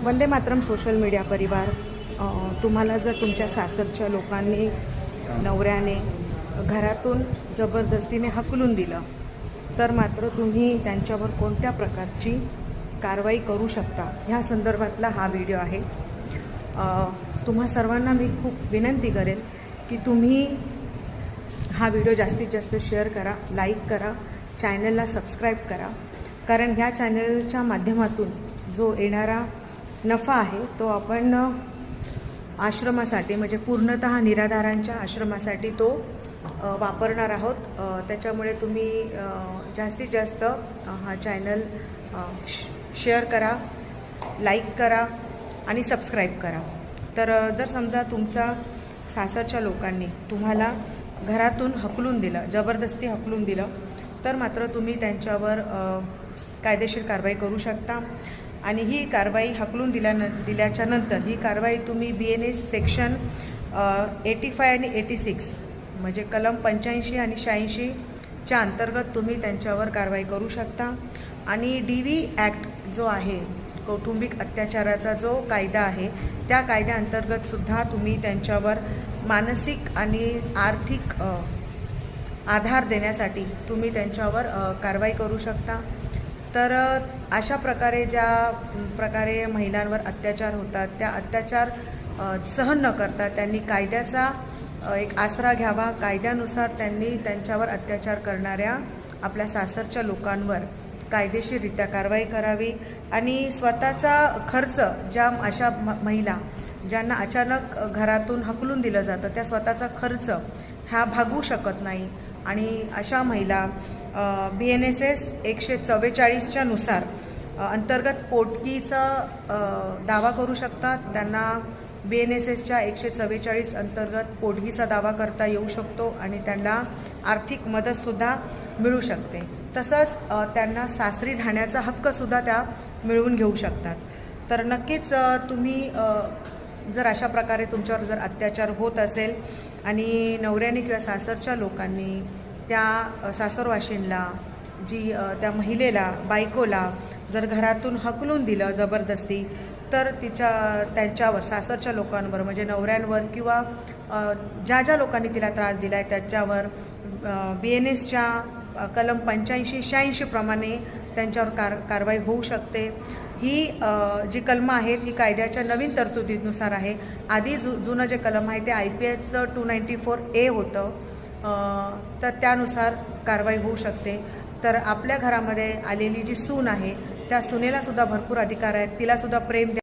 Vande Mataram social media परिवार, तुम्हाला जर तुमच्या सासरच्या लोकांनी नवऱ्याने घरातून जबरदस्तीने हकलून दिलं तर मात्र तुम्ही त्यांच्यावर कोणत्या प्रकारची कारवाई करू शकता ह्या संदर्भातला हा व्हिडिओ आहे। तुम्हा सर्वांना मी खूप विनंती करेन की तुम्ही हा व्हिडिओ जास्तीत जास्त शेअर करा, लाईक करा, चॅनलला सबस्क्राईब करा, कारण ह्या चॅनलच्या माध्यमातून जो येणारा नफा आहे तो आपण आश्रमासाठी म्हणजे पूर्णतः निराधारांच्या आश्रमासाठी तो वापरणार आहोत। त्याच्यामुळे तुम्ही जास्तीत जास्त हा चॅनल शेअर करा, लाईक करा आणि सबस्क्राईब करा। तर जर समजा तुमच्या सासरच्या लोकांनी तुम्हाला घरातून हकलून दिलं, जबरदस्ती हकलून दिलं, तर मात्र तुम्ही त्यांच्यावर कायदेशीर कारवाई करू शकता। आणि ही कारवाई हकलून दिल्याच्या नंतर ही कारवाई तुम्ही BNS सेक्शन 85 आणि 86 म्हणजे कलम 85 आणि 86 च्या अंतर्गत तुम्ही त्यांच्यावर कारवाई करू शकता। आणि DV ॲक्ट जो आहे, कौटुंबिक अत्याचाराचा जो कायदा आहे, त्या कायद्याअंतर्गत सुद्धा तुम्ही त्यांच्यावर मानसिक आणि आर्थिक आधार देण्यासाठी तुम्ही त्यांच्यावर कारवाई करू शकता। तर अशा प्रकारे ज्या प्रकारे महिलांवर अत्याचार होतात, त्या अत्याचार सहन न करता त्यांनी कायद्याचा एक आसरा घ्यावा। कायद्यानुसार त्यांनी त्यांच्यावर अत्याचार करणाऱ्या आपल्या सासरच्या लोकांवर कायदेशीररित्या कारवाई करावी आणि स्वतःचा खर्च ज्या अशा महिला ज्यांना अचानक घरातून हकलून दिलं जातं त्या स्वतःचा खर्च हा भागवू शकत नाही आणि अशा महिला BNSS 144च्या नुसार अंतर्गत पोटगीचा दावा करू शकतात। त्यांना BNSSच्या 144 अंतर्गत पोटगीचा दावा करता येऊ शकतो आणि त्यांना आर्थिक मदतसुद्धा मिळू शकते। तसंच त्यांना सासरी राहण्याचा हक्कसुद्धा त्या मिळवून घेऊ शकतात। तर नक्कीच तुम्ही जर अशा प्रकारे तुमच्यावर जर अत्याचार होत असेल आणि नवऱ्याने किंवा सासरच्या लोकांनी त्या सासरवाशींला त्या महिलेला, बायकोला जर घरातून हकलून दिलं जबरदस्ती, तर त्यांच्यावर सासरच्या लोकांवर म्हणजे नवऱ्यांवर किंवा ज्या ज्या लोकांनी तिला त्रास दिला आहे त्याच्यावर BNSच्या कलम 85-86 प्रमाणे त्यांच्यावर कारवाई होऊ शकते। ही जी कलमं आहेत ही कायद्याच्या नवीन तरतुदीनुसार आहे। आधी जुनं जे कलम आहे ते IPS 294A होतं, तर त्यानुसार कारवाई होऊ शकते। तर आपल्या घरामध्ये आलेली जी सून आहे त्या सुनेलासुद्धा भरपूर अधिकार आहेत, तिलासुद्धा प्रेम